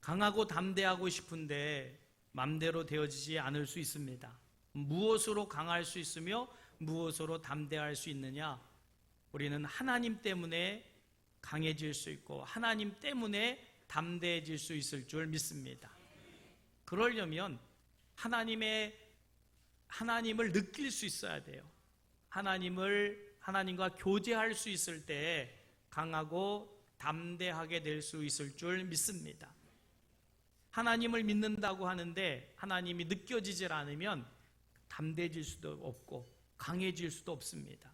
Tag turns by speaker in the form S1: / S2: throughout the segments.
S1: 강하고 담대하고 싶은데 맘대로 되어지지 않을 수 있습니다. 무엇으로 강할 수 있으며 무엇으로 담대할 수 있느냐? 우리는 하나님 때문에 강해질 수 있고 하나님 때문에 담대해질 수 있을 줄 믿습니다. 그러려면 하나님을 느낄 수 있어야 돼요. 하나님과 교제할 수 있을 때 강하고 담대하게 될 수 있을 줄 믿습니다. 하나님을 믿는다고 하는데 하나님이 느껴지질 않으면 담대해질 수도 없고 강해질 수도 없습니다.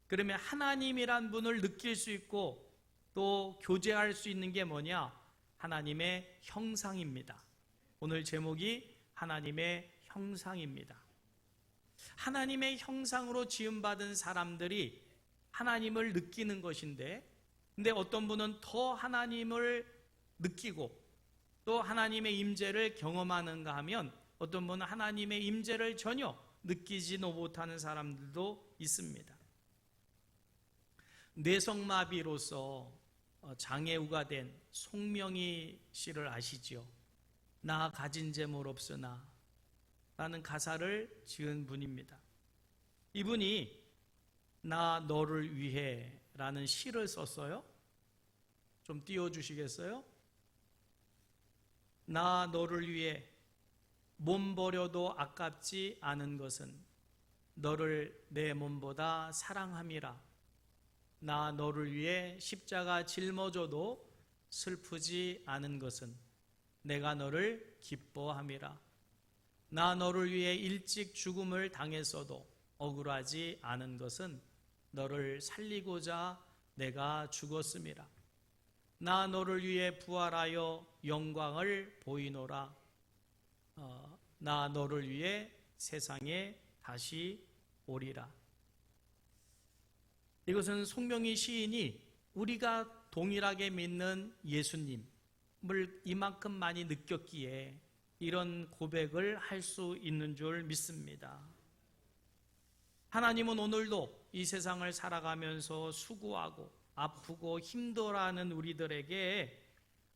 S1: 그러면 하나님이란 분을 느낄 수 있고 또 교제할 수 있는 게 뭐냐? 하나님의 형상입니다. 오늘 제목이 하나님의 형상입니다. 하나님의 형상으로 지음받은 사람들이 하나님을 느끼는 것인데, 근데 어떤 분은 더 하나님을 느끼고 또 하나님의 임재를 경험하는가 하면 어떤 분은 하나님의 임재를 전혀 느끼지도 못하는 사람들도 있습니다. 뇌성마비로서 장애우가 된 송명희 씨를 아시죠? 나 가진 재물 없으나 라는 가사를 지은 분입니다. 이분이 나 너를 위해 라는 시를 썼어요. 좀 띄워주시겠어요? 나 너를 위해 몸 버려도 아깝지 않은 것은 너를 내 몸보다 사랑함이라. 나 너를 위해 십자가 짊어져도 슬프지 않은 것은 내가 너를 기뻐함이라. 나 너를 위해 일찍 죽음을 당했어도 억울하지 않은 것은 너를 살리고자 내가 죽었음이라. 나 너를 위해 부활하여 영광을 보이노라. 나 너를 위해 세상에 다시 오리라. 이것은 송명희 시인이 우리가 동일하게 믿는 예수님을 이만큼 많이 느꼈기에 이런 고백을 할 수 있는 줄 믿습니다. 하나님은 오늘도 이 세상을 살아가면서 수고하고 아프고 힘들어하는 우리들에게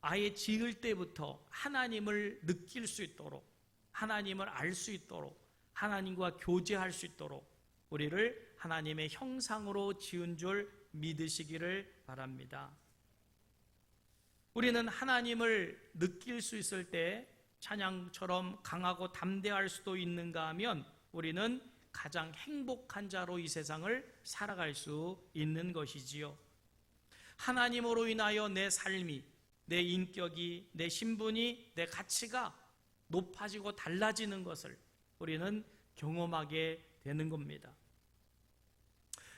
S1: 아예 지을 때부터 하나님을 느낄 수 있도록, 하나님을 알 수 있도록, 하나님과 교제할 수 있도록 우리를 하나님의 형상으로 지은 줄 믿으시기를 바랍니다. 우리는 하나님을 느낄 수 있을 때 찬양처럼 강하고 담대할 수도 있는가 하면 우리는 가장 행복한 자로 이 세상을 살아갈 수 있는 것이지요. 하나님으로 인하여 내 삶이, 내 인격이, 내 신분이, 내 가치가 높아지고 달라지는 것을 우리는 경험하게 되는 겁니다.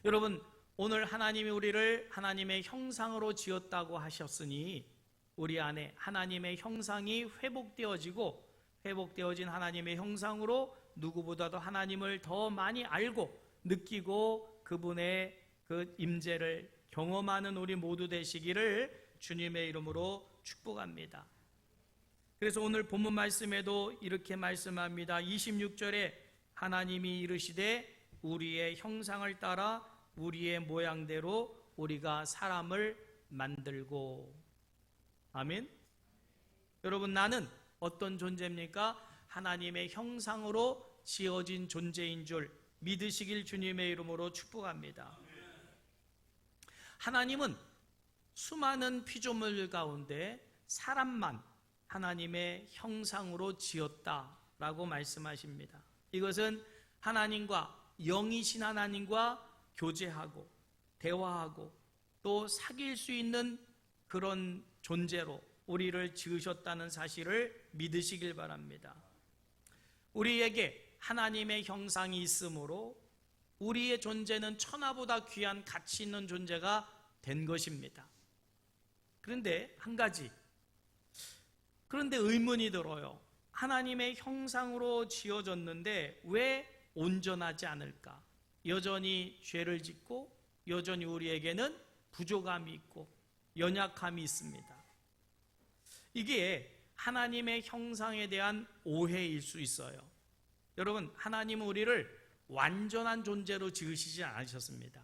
S1: 여러분, 오늘 하나님이 우리를 하나님의 형상으로 지었다고 하셨으니 우리 안에 하나님의 형상이 회복되어진 하나님의 형상으로 누구보다도 하나님을 더 많이 알고 느끼고 그분의 그 임재를 경험하는 우리 모두 되시기를 주님의 이름으로 축복합니다. 그래서 오늘 본문 말씀에도 이렇게 말씀합니다. 26절에 하나님이 이르시되 우리의 형상을 따라 우리의 모양대로 우리가 사람을 만들고. 아멘. 여러분, 나는 어떤 존재입니까? 하나님의 형상으로 지어진 존재인 줄 믿으시길 주님의 이름으로 축복합니다. 하나님은 수많은 피조물 가운데 사람만 하나님의 형상으로 지었다라고 말씀하십니다. 이것은 하나님과, 영이신 하나님과 교제하고 대화하고 또 사귈 수 있는 그런 존재로 우리를 지으셨다는 사실을 믿으시길 바랍니다. 우리에게 하나님의 형상이 있으므로 우리의 존재는 천하보다 귀한 가치 있는 존재가 된 것입니다. 그런데 한 가지, 그런데 의문이 들어요. 하나님의 형상으로 지어졌는데 왜 온전하지 않을까? 여전히 죄를 짓고 여전히 우리에게는 부족함이 있고 연약함이 있습니다. 이게 하나님의 형상에 대한 오해일 수 있어요. 여러분, 하나님은 우리를 완전한 존재로 지으시지 않으셨습니다.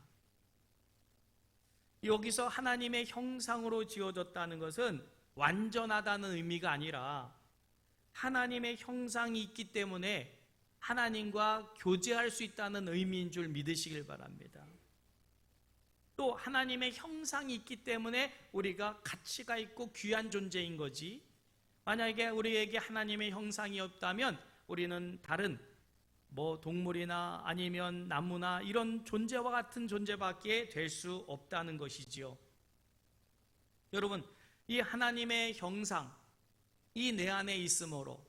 S1: 여기서 하나님의 형상으로 지어졌다는 것은 완전하다는 의미가 아니라 하나님의 형상이 있기 때문에 하나님과 교제할 수 있다는 의미인 줄 믿으시길 바랍니다. 또 하나님의 형상이 있기 때문에 우리가 가치가 있고 귀한 존재인 거지, 만약에 우리에게 하나님의 형상이 없다면 우리는 다른 동물이나 아니면 나무나 이런 존재와 같은 존재밖에 될 수 없다는 것이지요. 여러분, 이 하나님의 형상, 이 내 안에 있으므로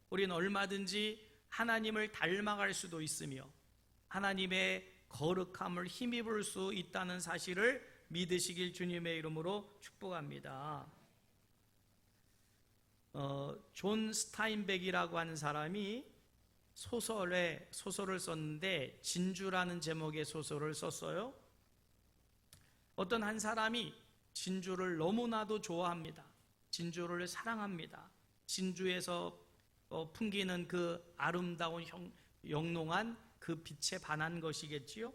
S1: 우리는 얼마든지 하나님을 닮아갈 수도 있으며 하나님의 거룩함을 힘입을 수 있다는 사실을 믿으시길 주님의 이름으로 축복합니다. 존 스타인백이라고 하는 사람이 소설을 썼는데 진주라는 제목의 소설을 썼어요. 어떤 한 사람이 진주를 너무나도 좋아합니다. 진주를 사랑합니다. 진주에서 풍기는 그 아름다운 영롱한 그 빛에 반한 것이겠지요.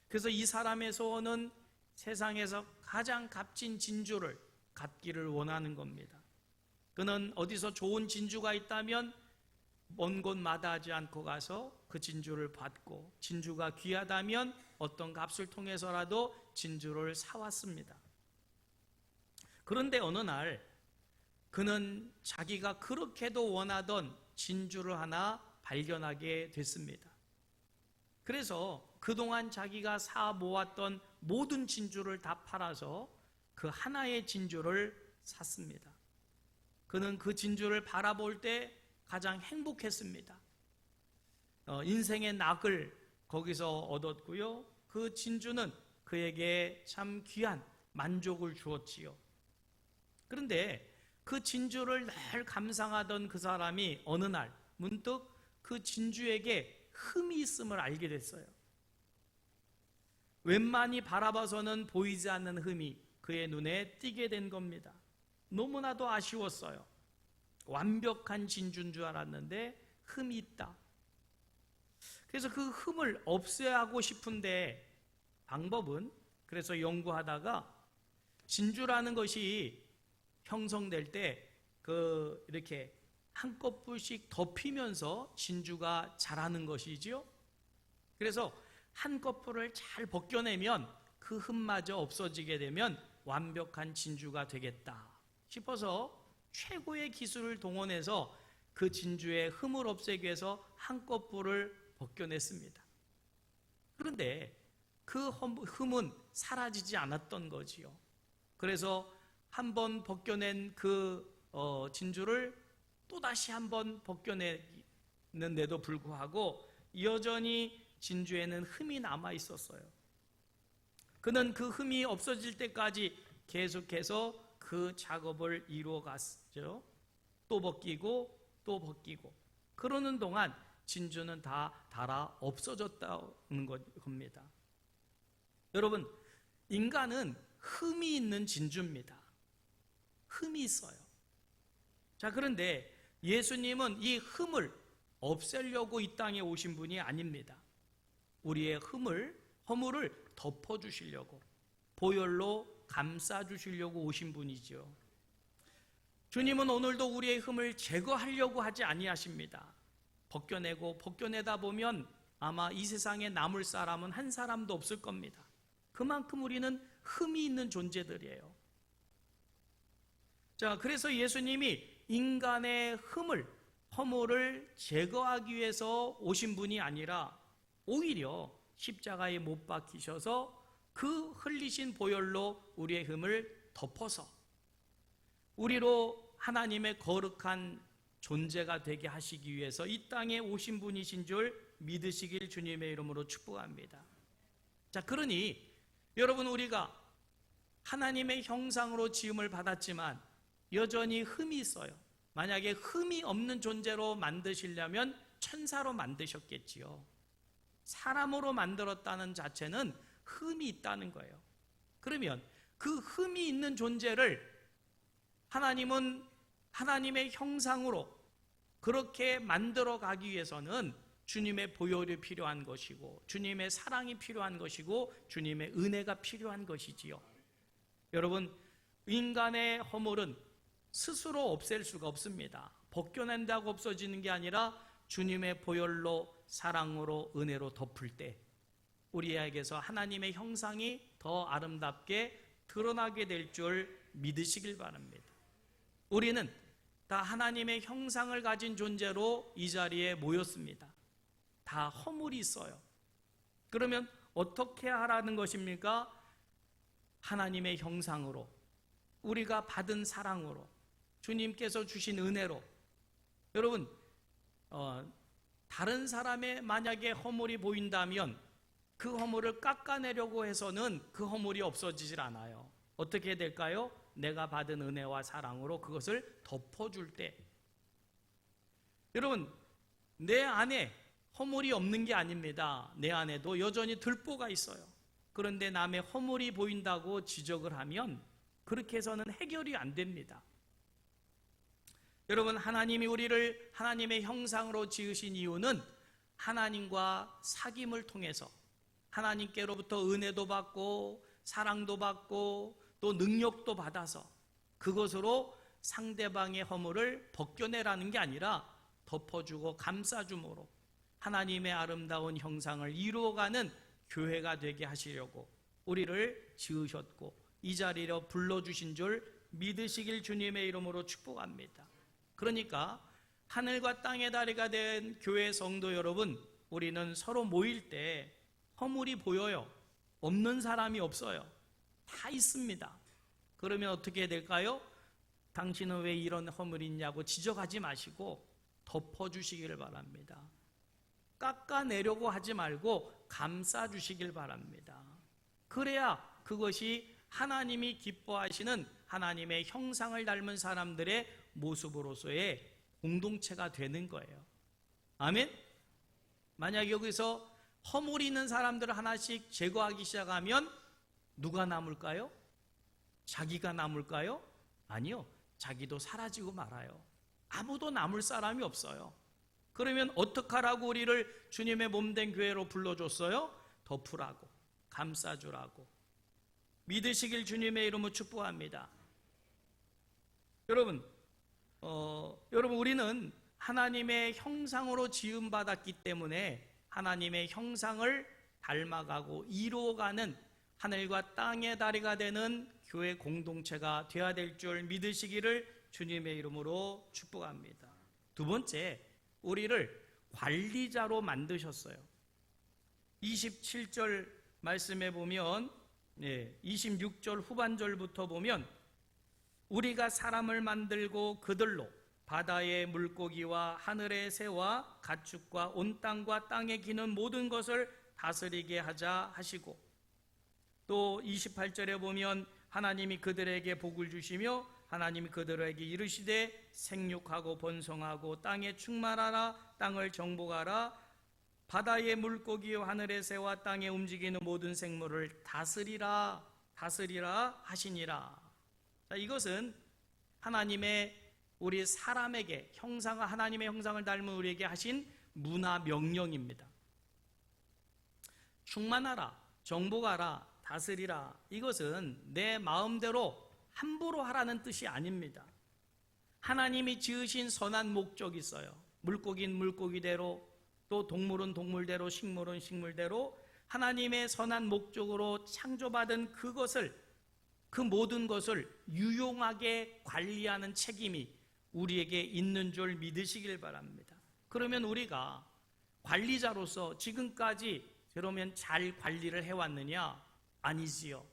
S1: 그래서 이 사람의 소원은 세상에서 가장 값진 진주를 갖기를 원하는 겁니다. 그는 어디서 좋은 진주가 있다면 먼 곳 마다하지 않고 가서 그 진주를 받고, 진주가 귀하다면 어떤 값을 통해서라도 진주를 사왔습니다. 그런데 어느 날 그는 자기가 그렇게도 원하던 진주를 하나 발견하게 됐습니다. 그래서 그동안 자기가 사 모았던 모든 진주를 다 팔아서 그 하나의 진주를 샀습니다. 그는 그 진주를 바라볼 때 가장 행복했습니다. 인생의 낙을 거기서 얻었고요. 그 진주는 그에게 참 귀한 만족을 주었지요. 그런데 그 진주를 늘 감상하던 그 사람이 어느 날 문득 그 진주에게 흠이 있음을 알게 됐어요. 웬만히 바라봐서는 보이지 않는 흠이 그의 눈에 띄게 된 겁니다. 너무나도 아쉬웠어요. 완벽한 진주인 줄 알았는데 흠이 있다. 그래서 그 흠을 없애야 하고 싶은데 방법은, 그래서 연구하다가 진주라는 것이 형성될 때 이렇게 한꺼풀씩 덮이면서 진주가 자라는 것이지요. 그래서 한꺼풀을 잘 벗겨내면 그 흠마저 없어지게 되면 완벽한 진주가 되겠다 싶어서 최고의 기술을 동원해서 그 진주의 흠을 없애기 위해서 한꺼풀을 벗겨냈습니다. 그런데 그 흠은 사라지지 않았던 거지요. 그래서 한번 벗겨낸 그 진주를 또다시 한번 벗겨냈는데도 불구하고 여전히 진주에는 흠이 남아 있었어요. 그는 그 흠이 없어질 때까지 계속해서 그 작업을 이루어 갔죠. 또 벗기고 또 벗기고, 그러는 동안 진주는 다 닳아 없어졌다는 겁니다. 여러분, 인간은 흠이 있는 진주입니다. 흠이 있어요. 자, 그런데 예수님은 이 흠을 없애려고 이 땅에 오신 분이 아닙니다. 우리의 허물을 덮어주시려고, 보혈로 감싸주시려고 오신 분이죠. 주님은 오늘도 우리의 흠을 제거하려고 하지 아니하십니다. 벗겨내다 보면 아마 이 세상에 남을 사람은 한 사람도 없을 겁니다. 그만큼 우리는 흠이 있는 존재들이에요. 자, 그래서 예수님이 인간의 허물을 제거하기 위해서 오신 분이 아니라 오히려 십자가에 못 박히셔서 그 흘리신 보혈로 우리의 흠을 덮어서 우리로 하나님의 거룩한 존재가 되게 하시기 위해서 이 땅에 오신 분이신 줄 믿으시길 주님의 이름으로 축복합니다. 자, 그러니 여러분, 우리가 하나님의 형상으로 지음을 받았지만 여전히 흠이 있어요. 만약에 흠이 없는 존재로 만드시려면 천사로 만드셨겠지요. 사람으로 만들었다는 자체는 흠이 있다는 거예요. 그러면 그 흠이 있는 존재를 하나님은 하나님의 형상으로 그렇게 만들어 가기 위해서는 주님의 보혈이 필요한 것이고, 주님의 사랑이 필요한 것이고, 주님의 은혜가 필요한 것이지요. 여러분, 인간의 허물은 스스로 없앨 수가 없습니다. 벗겨낸다고 없어지는 게 아니라 주님의 보혈로, 사랑으로, 은혜로 덮을 때 우리에게서 하나님의 형상이 더 아름답게 드러나게 될 줄 믿으시길 바랍니다. 우리는 다 하나님의 형상을 가진 존재로 이 자리에 모였습니다. 다 허물이 있어요. 그러면 어떻게 하라는 것입니까? 하나님의 형상으로, 우리가 받은 사랑으로, 주님께서 주신 은혜로. 여러분, 다른 사람의 만약에 허물이 보인다면 그 허물을 깎아내려고 해서는 그 허물이 없어지질 않아요. 어떻게 될까요? 내가 받은 은혜와 사랑으로 그것을 덮어줄 때. 여러분, 내 안에 허물이 없는 게 아닙니다. 내 안에도 여전히 들보가 있어요. 그런데 남의 허물이 보인다고 지적을 하면 그렇게 해서는 해결이 안 됩니다. 여러분, 하나님이 우리를 하나님의 형상으로 지으신 이유는 하나님과 사귐을 통해서 하나님께로부터 은혜도 받고 사랑도 받고 또 능력도 받아서 그것으로 상대방의 허물을 벗겨내라는 게 아니라 덮어주고 감싸줌으로 하나님의 아름다운 형상을 이루어가는 교회가 되게 하시려고 우리를 지으셨고 이 자리로 불러주신 줄 믿으시길 주님의 이름으로 축복합니다. 그러니까 하늘과 땅의 다리가 된 교회 성도 여러분, 우리는 서로 모일 때 허물이 보여요. 없는 사람이 없어요. 다 있습니다. 그러면 어떻게 될까요? 당신은 왜 이런 허물이 있냐고 지적하지 마시고 덮어주시기를 바랍니다. 깎아내려고 하지 말고 감싸주시길 바랍니다. 그래야 그것이 하나님이 기뻐하시는 하나님의 형상을 닮은 사람들의 모습으로서의 공동체가 되는 거예요. 아멘? 만약 여기서 허물이 있는 사람들을 하나씩 제거하기 시작하면 누가 남을까요? 자기가 남을까요? 아니요. 자기도 사라지고 말아요. 아무도 남을 사람이 없어요. 그러면 어떡하라고 우리를 주님의 몸된 교회로 불러줬어요? 덮으라고, 감싸주라고. 믿으시길 주님의 이름으로 축복합니다. 여러분, 우리는 하나님의 형상으로 지음받았기 때문에 하나님의 형상을 닮아가고 이루어가는 하늘과 땅의 다리가 되는 교회 공동체가 되어야 될 줄 믿으시기를 주님의 이름으로 축복합니다. 두 번째, 우리를 관리자로 만드셨어요. 27절 말씀에 보면 26절 후반절부터 보면 우리가 사람을 만들고 그들로 바다의 물고기와 하늘의 새와 가축과 온 땅과 땅에 기는 모든 것을 다스리게 하자 하시고, 또 28절에 보면 하나님이 그들에게 복을 주시며 하나님이 그들에게 이르시되 생육하고 번성하고 땅에 충만하라, 땅을 정복하라, 바다의 물고기와 하늘의 새와 땅에 움직이는 모든 생물을 다스리라 하시니라. 자, 이것은 하나님의 우리 사람에게 하나님의 형상을 닮은 우리에게 하신 문화 명령입니다. 충만하라, 정복하라, 다스리라. 이것은 내 마음대로 함부로 하라는 뜻이 아닙니다. 하나님이 지으신 선한 목적이 있어요. 물고기는 물고기대로, 또 동물은 동물대로, 식물은 식물대로 하나님의 선한 목적으로 창조받은 그 모든 것을 유용하게 관리하는 책임이 우리에게 있는 줄 믿으시길 바랍니다. 그러면 우리가 관리자로서 지금까지 그러면 잘 관리를 해왔느냐? 아니지요.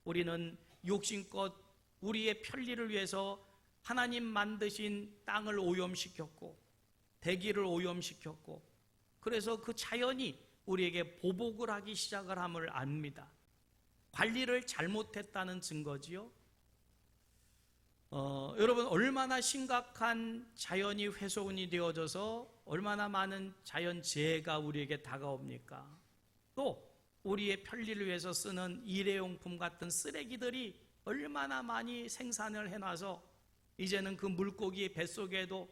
S1: 우리는 욕심껏 우리의 편리를 위해서 하나님 만드신 땅을 오염시켰고 대기를 오염시켰고, 그래서 그 자연이 우리에게 보복을 하기 시작을 함을 압니다. 관리를 잘못했다는 증거지요. 여러분, 얼마나 심각한 자연이 훼손이 되어져서 얼마나 많은 자연재해가 우리에게 다가옵니까? 또 우리의 편리를 위해서 쓰는 일회용품 같은 쓰레기들이 얼마나 많이 생산을 해놔서 이제는 그 물고기의 뱃속에도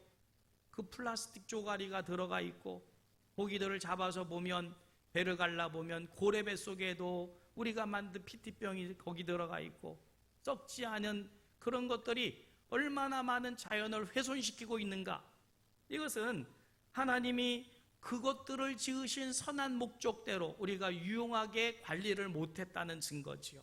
S1: 그 플라스틱 조가리가 들어가 있고, 고기들을 잡아서 보면 배를 갈라보면 고래 뱃속에도 우리가 만든 피티병이 거기 들어가 있고, 썩지 않은 그런 것들이 얼마나 많은 자연을 훼손시키고 있는가. 이것은 하나님이 그것들을 지으신 선한 목적대로 우리가 유용하게 관리를 못했다는 증거지요.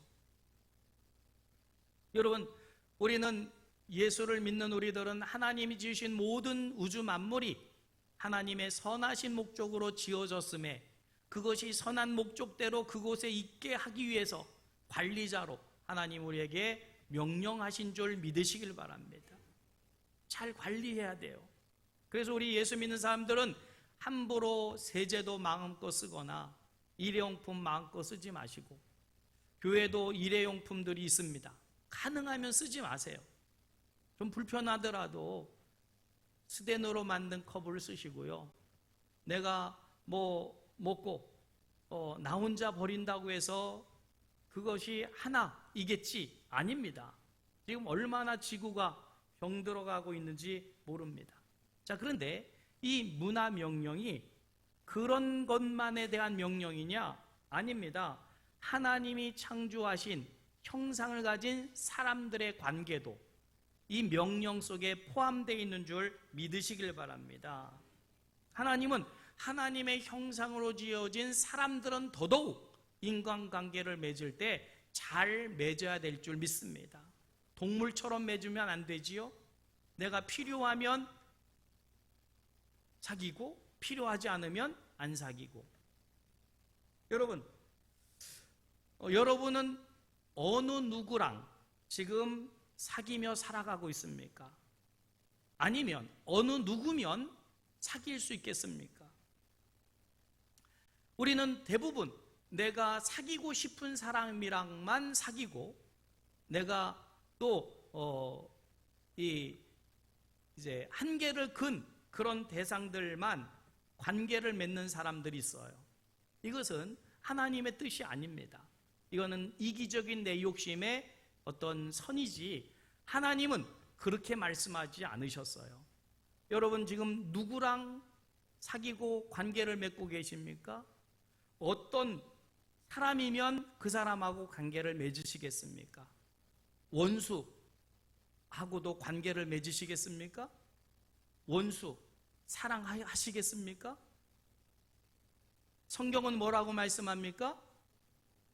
S1: 여러분, 우리는 예수를 믿는 우리들은 하나님이 지으신 모든 우주 만물이 하나님의 선하신 목적으로 지어졌음에 그것이 선한 목적대로 그곳에 있게 하기 위해서 관리자로 하나님 우리에게 명령하신 줄 믿으시길 바랍니다. 잘 관리해야 돼요. 그래서 우리 예수 믿는 사람들은 함부로 세제도 마음껏 쓰거나 일회용품 마음껏 쓰지 마시고, 교회도 일회용품들이 있습니다. 가능하면 쓰지 마세요. 좀 불편하더라도 스테인으로 만든 컵을 쓰시고요. 내가 뭐 먹고 나 혼자 버린다고 해서 그것이 하나이겠지? 아닙니다. 지금 얼마나 지구가 병들어가고 있는지 모릅니다. 자, 그런데 이 문화 명령이 그런 것만에 대한 명령이냐? 아닙니다. 하나님이 창조하신 형상을 가진 사람들의 관계도 이 명령 속에 포함되어 있는 줄 믿으시길 바랍니다. 하나님은 하나님의 형상으로 지어진 사람들은 더더욱 인간관계를 맺을 때 잘 맺어야 될 줄 믿습니다. 동물처럼 맺으면 안 되지요. 내가 필요하면 사귀고 필요하지 않으면 안 사귀고. 여러분은 어느 누구랑 지금 사귀며 살아가고 있습니까? 아니면 어느 누구면 사귈 수 있겠습니까? 우리는 대부분 내가 사귀고 싶은 사람이랑만 사귀고, 내가 또 이제 한계를 근 그런 대상들만 관계를 맺는 사람들이 있어요. 이것은 하나님의 뜻이 아닙니다. 이거는 이기적인 내 욕심의 어떤 선이지 하나님은 그렇게 말씀하지 않으셨어요. 여러분 지금 누구랑 사귀고 관계를 맺고 계십니까? 어떤 사람이면 그 사람하고 관계를 맺으시겠습니까? 원수하고도 관계를 맺으시겠습니까? 원수 사랑하시겠습니까? 성경은 뭐라고 말씀합니까?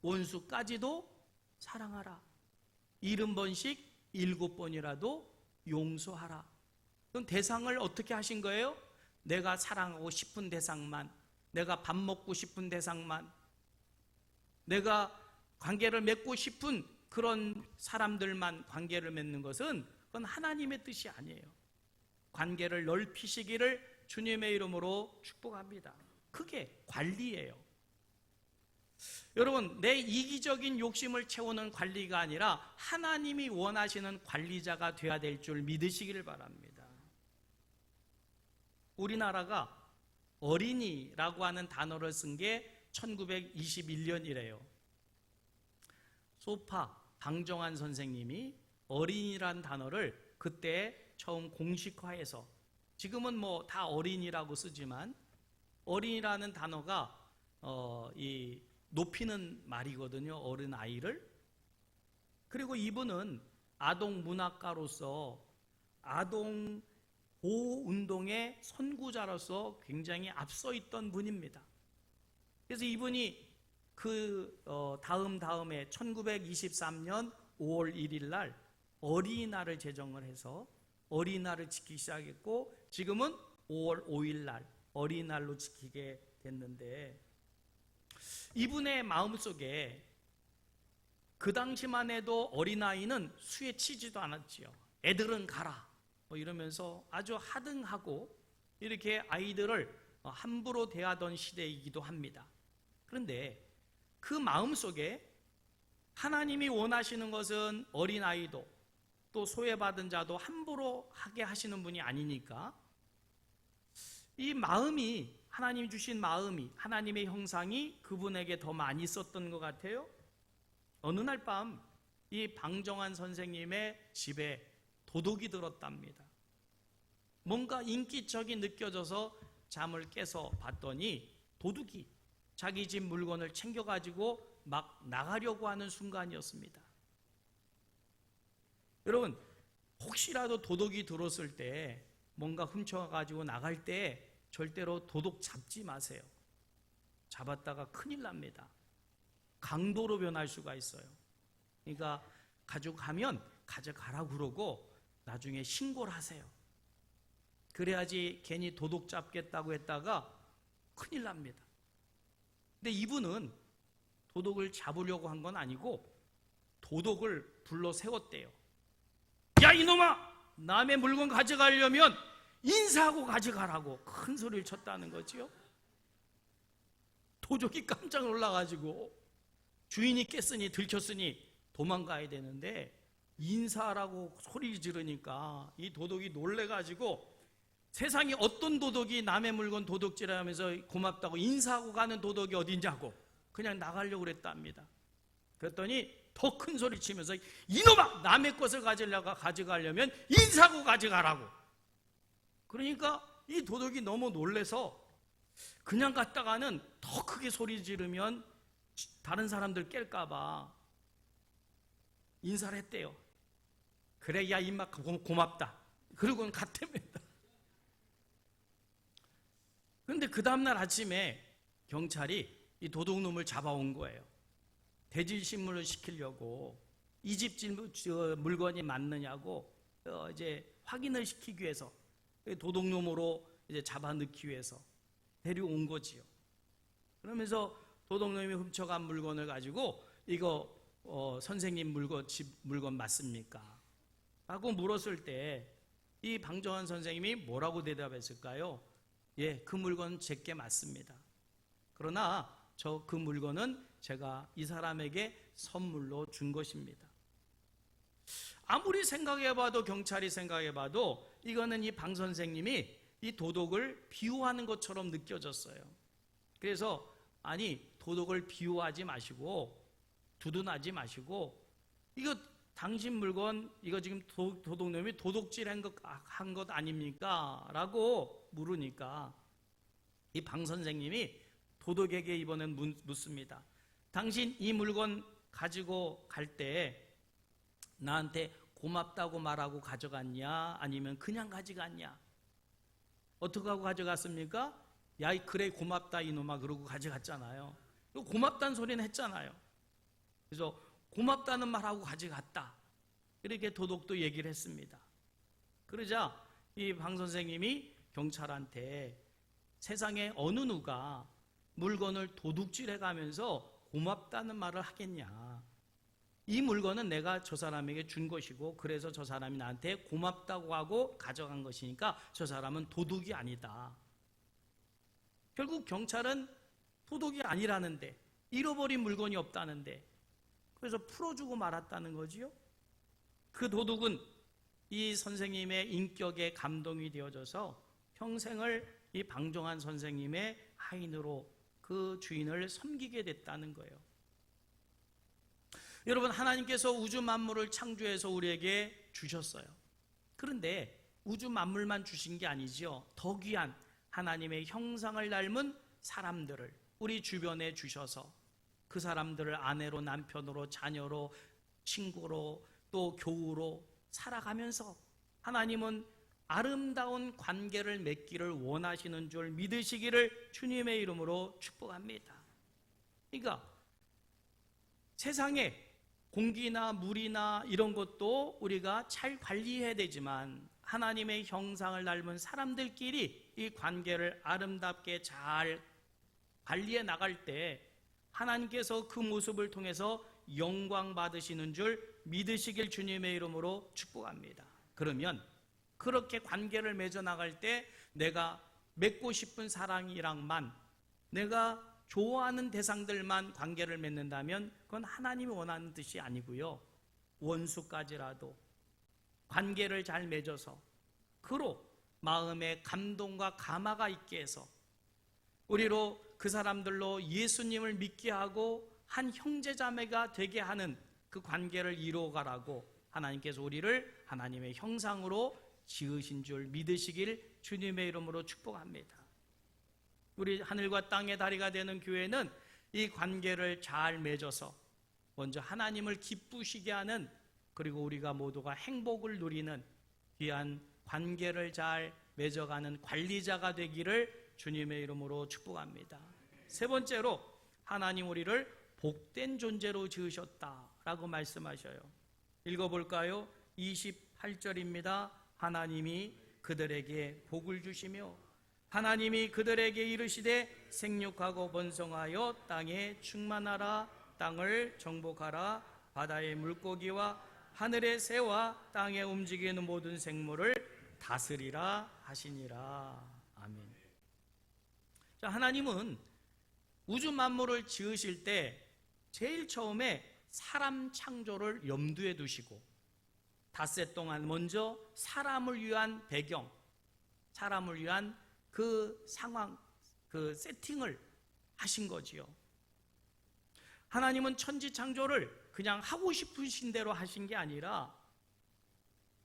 S1: 원수까지도 사랑하라. 70번씩 7번이라도 용서하라. 그럼 대상을 어떻게 하신 거예요? 내가 사랑하고 싶은 대상만, 내가 밥 먹고 싶은 대상만, 내가 관계를 맺고 싶은 그런 사람들만 관계를 맺는 것은 그건 하나님의 뜻이 아니에요. 관계를 넓히시기를 주님의 이름으로 축복합니다. 그게 관리예요. 여러분, 내 이기적인 욕심을 채우는 관리가 아니라 하나님이 원하시는 관리자가 되어야 될 줄 믿으시기를 바랍니다. 우리나라가 어린이라고 하는 단어를 쓴 게 1921년이래요. 소파 방정환 선생님이 어린이란 단어를 그때 처음 공식화해서, 지금은 뭐 다 어린이라고 쓰지만 어린이라는 단어가 이 높이는 말이거든요. 어른 아이를. 그리고 이분은 아동 문학가로서 아동 보호 운동의 선구자로서 굉장히 앞서 있던 분입니다. 그래서 이분이 그 다음에 1923년 5월 1일 날 어린이날을 제정을 해서 어린이날을 지키기 시작했고, 지금은 5월 5일 날 어린이날로 지키게 됐는데, 이분의 마음속에 그 당시만 해도 어린아이는 수에 치지도 않았지요. 애들은 가라 뭐 이러면서 아주 하등하고 이렇게 아이들을 함부로 대하던 시대이기도 합니다. 그런데 그 마음속에 하나님이 원하시는 것은 어린아이도 또 소외받은 자도 함부로 하게 하시는 분이 아니니까, 이 마음이, 하나님 주신 마음이, 하나님의 형상이 그분에게 더 많이 있었던 것 같아요. 어느 날 밤 이 방정환 선생님의 집에 도둑이 들었답니다. 뭔가 인기척이 느껴져서 잠을 깨서 봤더니 도둑이 자기 집 물건을 챙겨가지고 막 나가려고 하는 순간이었습니다. 여러분, 혹시라도 도둑이 들어왔을 때 뭔가 훔쳐가지고 나갈 때 절대로 도둑 잡지 마세요. 잡았다가 큰일 납니다. 강도로 변할 수가 있어요. 그러니까 가져가면 가져가라고 그러고 나중에 신고를 하세요. 그래야지 괜히 도둑 잡겠다고 했다가 큰일 납니다. 근데 이분은 도둑을 잡으려고 한 건 아니고 도둑을 불러 세웠대요. 야, 이놈아! 남의 물건 가져가려면 인사하고 가져가라고 큰 소리를 쳤다는 거지요. 도둑이 깜짝 놀라가지고 주인이 깼으니 들켰으니 도망가야 되는데 인사하라고 소리 지르니까 이 도둑이 놀래가지고 세상에 어떤 도둑이 남의 물건 도둑질하면서 고맙다고 인사하고 가는 도둑이 어딘지하고 그냥 나가려고 그랬답니다. 그랬더니 더 큰 소리 치면서 이놈아! 남의 것을 가져가려면 인사하고 가져가라고. 그러니까 이 도둑이 너무 놀래서 그냥 갔다가는 더 크게 소리 지르면 다른 사람들 깰까봐 인사를 했대요. 그래, 야, 임마 고맙다. 그러고는 갔답니다. 그런데 그 다음날 아침에 경찰이 이 도둑놈을 잡아온 거예요. 대질신문을 시키려고 이 집 물건이 맞느냐고 이제 확인을 시키기 위해서 도둑놈으로 이제 잡아 넣기 위해서 데려온 거지요. 그러면서 도둑놈이 훔쳐간 물건을 가지고 이거 선생님 집 물건 맞습니까? 라고 물었을 때 이 방정환 선생님이 뭐라고 대답했을까요? 예, 그 물건 제게 맞습니다. 그러나 그 물건은 제가 이 사람에게 선물로 준 것입니다. 아무리 생각해봐도 경찰이 생각해봐도 이거는 이 방 선생님이 이 도둑을 비유하는 것처럼 느껴졌어요. 그래서 아니, 도둑을 비유하지 마시고 두둔하지 마시고 이거 당신 물건 이거 지금 도둑놈이 도둑질 한 것 아닙니까? 라고 물으니까 이 방 선생님이 도둑에게 이번엔 묻습니다. 당신 이 물건 가지고 갈 때 나한테 고맙다고 말하고 가져갔냐? 아니면 그냥 가져갔냐? 어떻게 하고 가져갔습니까? 야, 그래 고맙다 이놈아 그러고 가져갔잖아요. 고맙다는 소리는 했잖아요. 그래서 고맙다는 말하고 가져갔다. 이렇게 도둑도 얘기를 했습니다. 그러자 이 방 선생님이 경찰한테 세상에 어느 누가 물건을 도둑질해 가면서 고맙다는 말을 하겠냐. 이 물건은 내가 저 사람에게 준 것이고 그래서 저 사람이 나한테 고맙다고 하고 가져간 것이니까 저 사람은 도둑이 아니다. 결국 경찰은 도둑이 아니라는데 잃어버린 물건이 없다는데 그래서 풀어주고 말았다는 거지요. 그 도둑은 이 선생님의 인격에 감동이 되어져서 평생을 이 방정환 선생님의 하인으로 그 주인을 섬기게 됐다는 거예요. 여러분, 하나님께서 우주 만물을 창조해서 우리에게 주셨어요. 그런데 우주 만물만 주신 게 아니죠. 더 귀한 하나님의 형상을 닮은 사람들을 우리 주변에 주셔서 그 사람들을 아내로, 남편으로, 자녀로, 친구로, 또 교우로 살아가면서 하나님은 아름다운 관계를 맺기를 원하시는 줄 믿으시기를 주님의 이름으로 축복합니다. 그러니까 세상에 공기나 물이나 이런 것도 우리가 잘 관리해야 되지만 하나님의 형상을 닮은 사람들끼리 이 관계를 아름답게 잘 관리해 나갈 때 하나님께서 그 모습을 통해서 영광 받으시는 줄 믿으시길 주님의 이름으로 축복합니다. 그러면 그렇게 관계를 맺어 나갈 때 내가 맺고 싶은 사람이랑만 내가 좋아하는 대상들만 관계를 맺는다면 그건 하나님이 원하는 뜻이 아니고요. 원수까지라도 관계를 잘 맺어서 그로 마음에 감동과 감화가 있게 해서 우리로 그 사람들로 예수님을 믿게 하고 한 형제자매가 되게 하는 그 관계를 이루어가라고 하나님께서 우리를 하나님의 형상으로 지으신 줄 믿으시길 주님의 이름으로 축복합니다. 우리 하늘과 땅의 다리가 되는 교회는 이 관계를 잘 맺어서 먼저 하나님을 기쁘시게 하는 그리고 우리가 모두가 행복을 누리는 귀한 관계를 잘 맺어가는 관리자가 되기를 주님의 이름으로 축복합니다. 세 번째로 하나님 우리를 복된 존재로 지으셨다라고 말씀하셔요. 읽어볼까요? 28절입니다. 하나님이 그들에게 복을 주시며 하나님이 그들에게 이르시되 생육하고 번성하여 땅에 충만하라. 땅을 정복하라. 바다의 물고기와 하늘의 새와 땅에 움직이는 모든 생물을 다스리라 하시니라. 아멘. 자, 하나님은 우주 만물을 지으실 때 제일 처음에 사람 창조를 염두에 두시고 닷새 동안 먼저 사람을 위한 배경, 사람을 위한 그 상황, 그 세팅을 하신 거지요. 하나님은 천지 창조를 그냥 하고 싶으신 대로 하신 게 아니라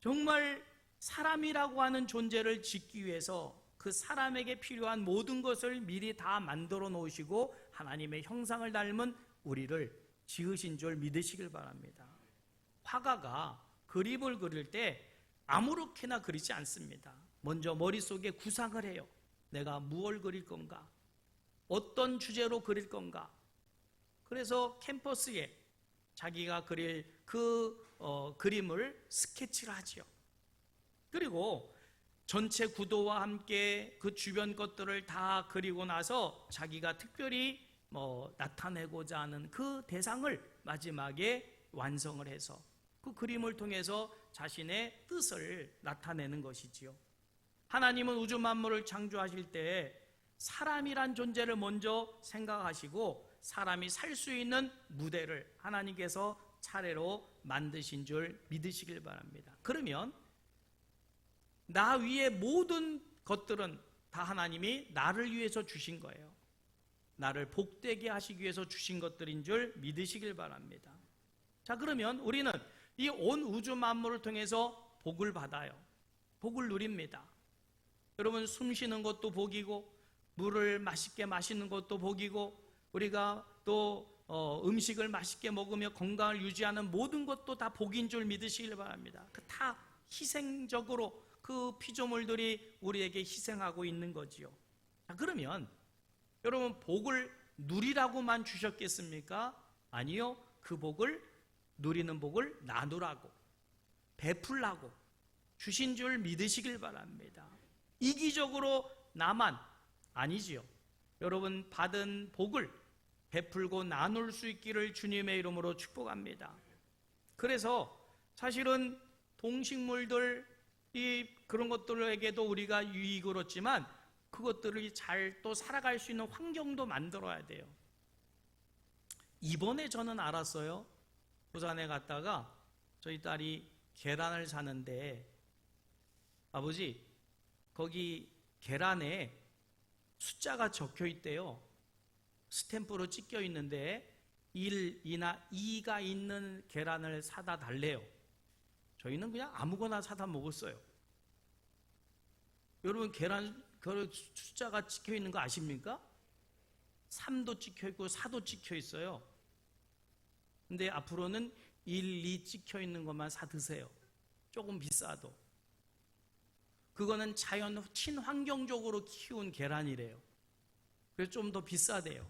S1: 정말 사람이라고 하는 존재를 짓기 위해서 그 사람에게 필요한 모든 것을 미리 다 만들어 놓으시고 하나님의 형상을 닮은 우리를 지으신 줄 믿으시길 바랍니다. 화가가 그림을 그릴 때 아무렇게나 그리지 않습니다. 먼저 머릿속에 구상을 해요. 내가 무엇을 그릴 건가? 어떤 주제로 그릴 건가? 그래서 캔버스에 자기가 그릴 그 그림을 스케치를 하지요. 그리고 전체 구도와 함께 그 주변 것들을 다 그리고 나서 자기가 특별히 나타내고자 하는 그 대상을 마지막에 완성을 해서 그 그림을 통해서 자신의 뜻을 나타내는 것이지요. 하나님은 우주 만물을 창조하실 때 사람이란 존재를 먼저 생각하시고 사람이 살 수 있는 무대를 하나님께서 차례로 만드신 줄 믿으시길 바랍니다. 그러면 나 위의 모든 것들은 다 하나님이 나를 위해서 주신 거예요. 나를 복되게 하시기 위해서 주신 것들인 줄 믿으시길 바랍니다. 자, 그러면 우리는 이 온 우주 만물을 통해서 복을 받아요. 복을 누립니다. 여러분, 숨 쉬는 것도 복이고 물을 맛있게 마시는 것도 복이고 우리가 또 음식을 맛있게 먹으며 건강을 유지하는 모든 것도 다 복인 줄 믿으시길 바랍니다. 다 희생적으로 그 피조물들이 우리에게 희생하고 있는 거지요. 자, 그러면 여러분, 복을 누리라고만 주셨겠습니까? 아니요. 그 복을, 누리는 복을 나누라고, 베풀라고 주신 줄 믿으시길 바랍니다. 이기적으로 나만, 아니지요. 여러분, 받은 복을 베풀고 나눌 수 있기를 주님의 이름으로 축복합니다. 그래서 사실은 동식물들, 그런 것들에게도 우리가 유익을 얻지만 그것들이 잘 또 살아갈 수 있는 환경도 만들어야 돼요. 이번에 저는 알았어요. 부산에 갔다가 저희 딸이 계란을 사는데, 아버지, 거기 계란에 숫자가 적혀 있대요. 스탬프로 찍혀 있는데 1, 2나 2가 있는 계란을 사다 달래요. 저희는 그냥 아무거나 사다 먹었어요. 여러분, 계란 그 숫자가 찍혀 있는 거 아십니까? 3도 찍혀 있고 4도 찍혀 있어요. 근데 앞으로는 1, 2 찍혀 있는 것만 사 드세요. 조금 비싸도. 그거는 자연 친환경적으로 키운 계란이래요. 그래서 좀 더 비싸대요.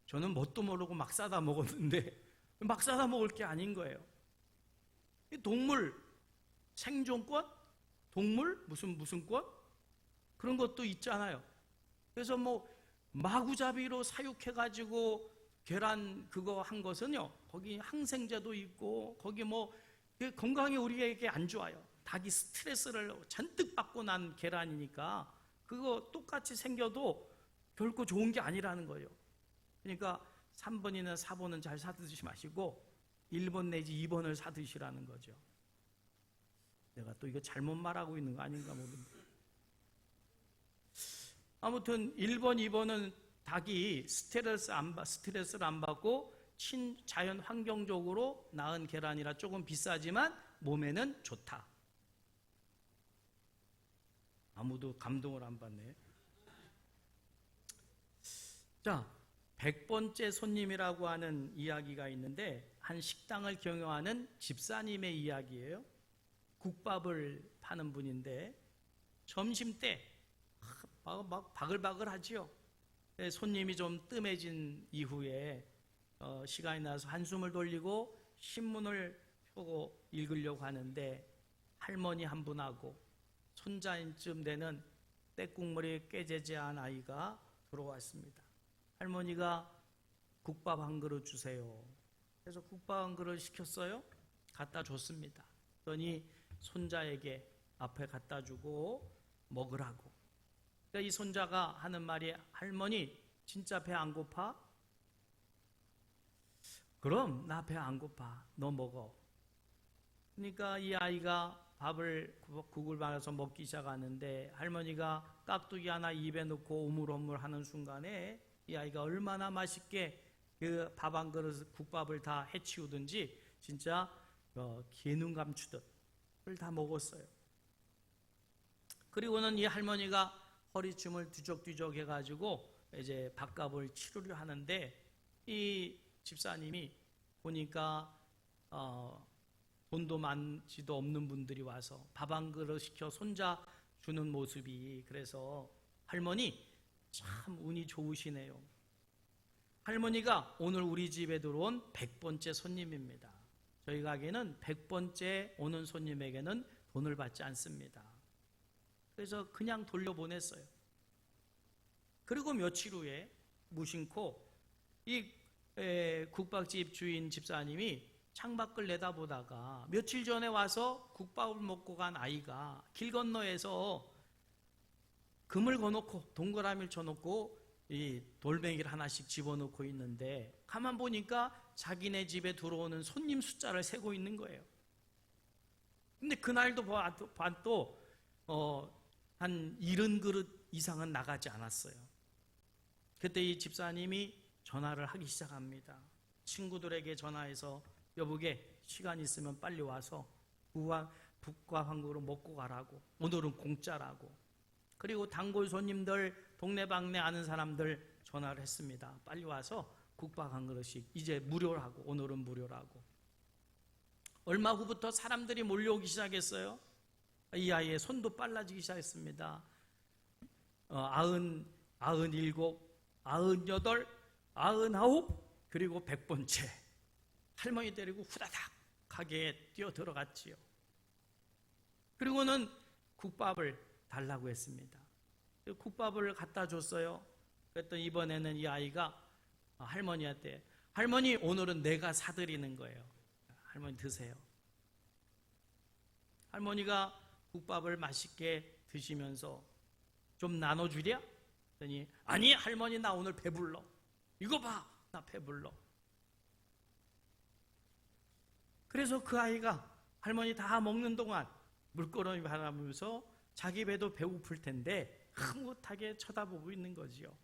S1: 저는 뭣도 모르고 막 사다 먹었는데 막 사다 먹을 게 아닌 거예요. 동물 생존권? 동물 무슨 권? 그런 것도 있잖아요. 그래서 마구잡이로 사육해가지고 계란 그거 한 것은요, 거기 항생제도 있고 거기 건강에 우리에게 안 좋아요. 닭이 스트레스를 잔뜩 받고 난 계란이니까 그거 똑같이 생겨도 결코 좋은 게 아니라는 거예요. 그러니까 3번이나 4번은 잘 사드시지 마시고 1번 내지 2번을 사드시라는 거죠. 내가 또 이거 잘못 말하고 있는 거 아닌가 모르겠는데. 아무튼 1번, 2번은 닭이 스트레스를 안 받고 자연 환경적으로 낳은 계란이라 조금 비싸지만 몸에는 좋다. 아무도 감동을 안 받네. 자, 100번째 손님이라고 하는 이야기가 있는데 한 식당을 경영하는 집사님의 이야기예요. 국밥을 파는 분인데 점심때 막 바글바글 하지요. 손님이 좀 뜸해진 이후에 시간이 나서 한숨을 돌리고 신문을 펴고 읽으려고 하는데 할머니 한 분하고 손자인쯤 되는 떼국물이 꾀재재한 아이가 들어왔습니다. 할머니가 국밥 한 그릇 주세요. 그래서 국밥 한 그릇 시켰어요. 갖다 줬습니다. 그러니 손자에게 앞에 갖다 주고 먹으라고. 그러니까 이 손자가 하는 말이 할머니 진짜 배 안 고파? 그럼 나 배 안 고파. 너 먹어. 그러니까 이 아이가 국을 말아서 먹기 시작하는데 할머니가 깍두기 하나 입에 넣고 오물오물 하는 순간에 이 아이가 얼마나 맛있게 그 밥 한 그릇 국밥을 다 해치우든지 진짜 개눈 감추듯 그걸 다 먹었어요. 그리고는 이 할머니가 허리춤을 뒤적뒤적 해가지고 이제 밥값을 치르려 하는데 이 집사님이 보니까 돈도 많지도 없는 분들이 와서 밥 한 그릇 시켜 손자 주는 모습이, 그래서 할머니 참 운이 좋으시네요. 할머니가 오늘 우리 집에 들어온 100번째 손님입니다. 저희 가게는 100번째 오는 손님에게는 돈을 받지 않습니다. 그래서 그냥 돌려보냈어요. 그리고 며칠 후에 무심코 이 국밥집 주인 집사님이 창밖을 내다보다가 며칠 전에 와서 국밥을 먹고 간 아이가 길 건너에서 금을 거놓고 동그라미를 쳐놓고 이 돌멩이를 하나씩 집어넣고 있는데 가만 보니까 자기네 집에 들어오는 손님 숫자를 세고 있는 거예요. 근데 그날도 봐도 한 70그릇 이상은 나가지 않았어요. 그때 이 집사님이 전화를 하기 시작합니다. 친구들에게 전화해서 여보게 시간 있으면 빨리 와서 국밥 한 그릇 먹고 가라고, 오늘은 공짜라고. 그리고 단골 손님들, 동네방네 아는 사람들 전화를 했습니다. 빨리 와서 국밥 한 그릇씩 이제 무료라고, 오늘은 무료라고. 얼마 후부터 사람들이 몰려오기 시작했어요. 이 아이의 손도 빨라지기 시작했습니다. 97, 98, 99, 그리고 100번째 할머니 데리고 후다닥 가게에 뛰어 들어갔지요. 그리고는 국밥을 달라고 했습니다. 국밥을 갖다 줬어요. 그랬더니 이번에는 이 아이가 할머니한테, 할머니 오늘은 내가 사드리는 거예요. 할머니 드세요. 할머니가 국밥을 맛있게 드시면서 좀 나눠주랴? 그랬더니 아니 할머니 나 오늘 배불러. 이거 봐 나 배불러. 그래서 그 아이가 할머니 다 먹는 동안 물끄러미 바라보면서 자기 배도 배고플 텐데 흐뭇하게 쳐다보고 있는 거지요.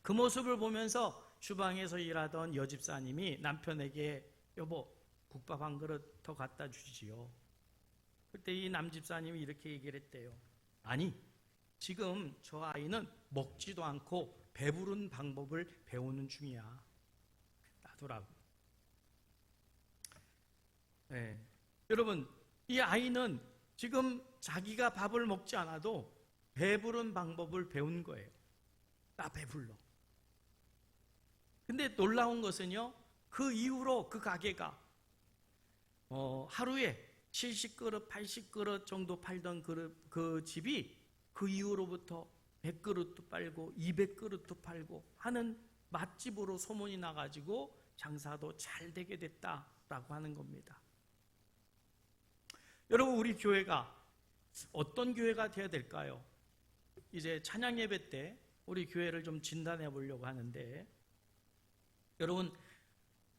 S1: 그 모습을 보면서 주방에서 일하던 여집사님이 남편에게 여보 국밥 한 그릇 더 갖다 주지요. 그때 이 남집사님이 이렇게 얘기를 했대요. 아니 지금 저 아이는 먹지도 않고 배부른 방법을 배우는 중이야. 놔두라고. 네. 여러분 이 아이는 지금 자기가 밥을 먹지 않아도 배부른 방법을 배운 거예요. 나 배불러. 근데 놀라운 것은요, 그 이후로 그 가게가 하루에 70그릇, 80그릇 정도 팔던 그 집이 그 이후로부터 100그릇도 팔고 200그릇도 팔고 하는 맛집으로 소문이 나가지고 장사도 잘 되게 됐다라고 하는 겁니다. 여러분 우리 교회가 어떤 교회가 되어야 될까요? 이제 찬양 예배 때 우리 교회를 좀 진단해 보려고 하는데, 여러분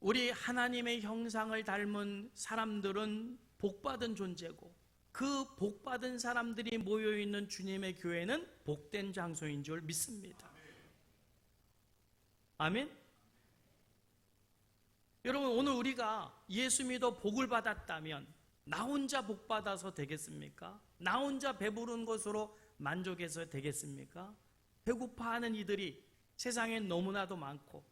S1: 우리 하나님의 형상을 닮은 사람들은 복받은 존재고 그 복받은 사람들이 모여있는 주님의 교회는 복된 장소인 줄 믿습니다. 아멘? 여러분 오늘 우리가 예수 믿어 복을 받았다면 나 혼자 복받아서 되겠습니까? 나 혼자 배부른 것으로 만족해서 되겠습니까? 배고파하는 이들이 세상에 너무나도 많고,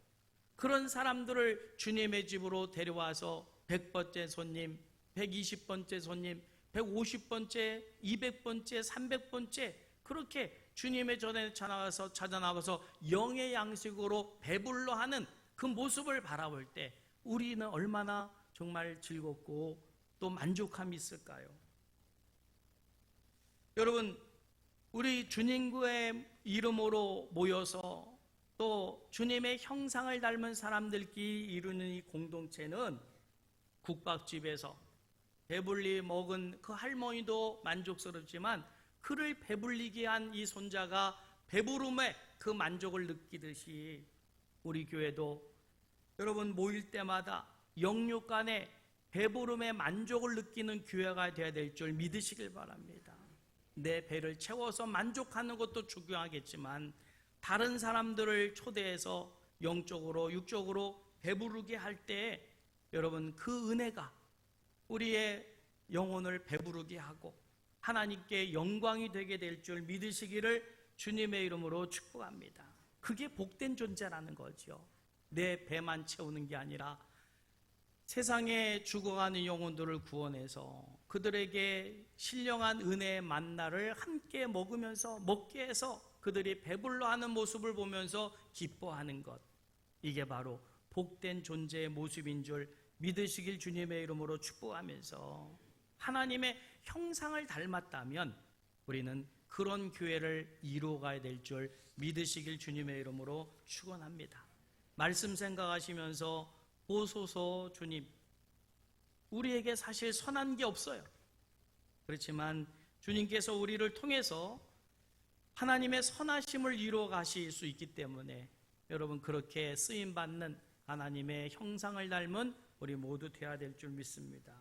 S1: 그런 사람들을 주님의 집으로 데려와서 100번째 손님, 120번째 손님, 150번째, 200번째, 300번째 그렇게 주님의 전에 찾아나가서 영의 양식으로 배불러 하는 그 모습을 바라볼 때 우리는 얼마나 정말 즐겁고 또 만족함이 있을까요? 여러분, 우리 주님의 이름으로 모여서 또 주님의 형상을 닮은 사람들끼리 이루는 이 공동체는 국밥집에서 배불리 먹은 그 할머니도 만족스럽지만 그를 배불리게 한 이 손자가 배부름에 그 만족을 느끼듯이 우리 교회도 여러분 모일 때마다 영육 간에 배부름의 만족을 느끼는 교회가 되어야 될 줄 믿으시길 바랍니다. 내 배를 채워서 만족하는 것도 중요하겠지만 다른 사람들을 초대해서 영적으로 육적으로 배부르게 할 때 여러분 그 은혜가 우리의 영혼을 배부르게 하고 하나님께 영광이 되게 될 줄 믿으시기를 주님의 이름으로 축복합니다. 그게 복된 존재라는 거죠. 내 배만 채우는 게 아니라 세상에 죽어가는 영혼들을 구원해서 그들에게 신령한 은혜의 만나를 함께 먹게 해서 그들이 배불러하는 모습을 보면서 기뻐하는 것, 이게 바로 복된 존재의 모습인 줄 믿으시길 주님의 이름으로 축복하면서 하나님의 형상을 닮았다면 우리는 그런 교회를 이루어가야 될 줄 믿으시길 주님의 이름으로 축원합니다. 말씀 생각하시면서 보소서 주님, 우리에게 사실 선한 게 없어요. 그렇지만 주님께서 우리를 통해서 하나님의 선하심을 이루어 가실 수 있기 때문에 여러분 그렇게 쓰임받는 하나님의 형상을 닮은 우리 모두 되어야 될 줄 믿습니다.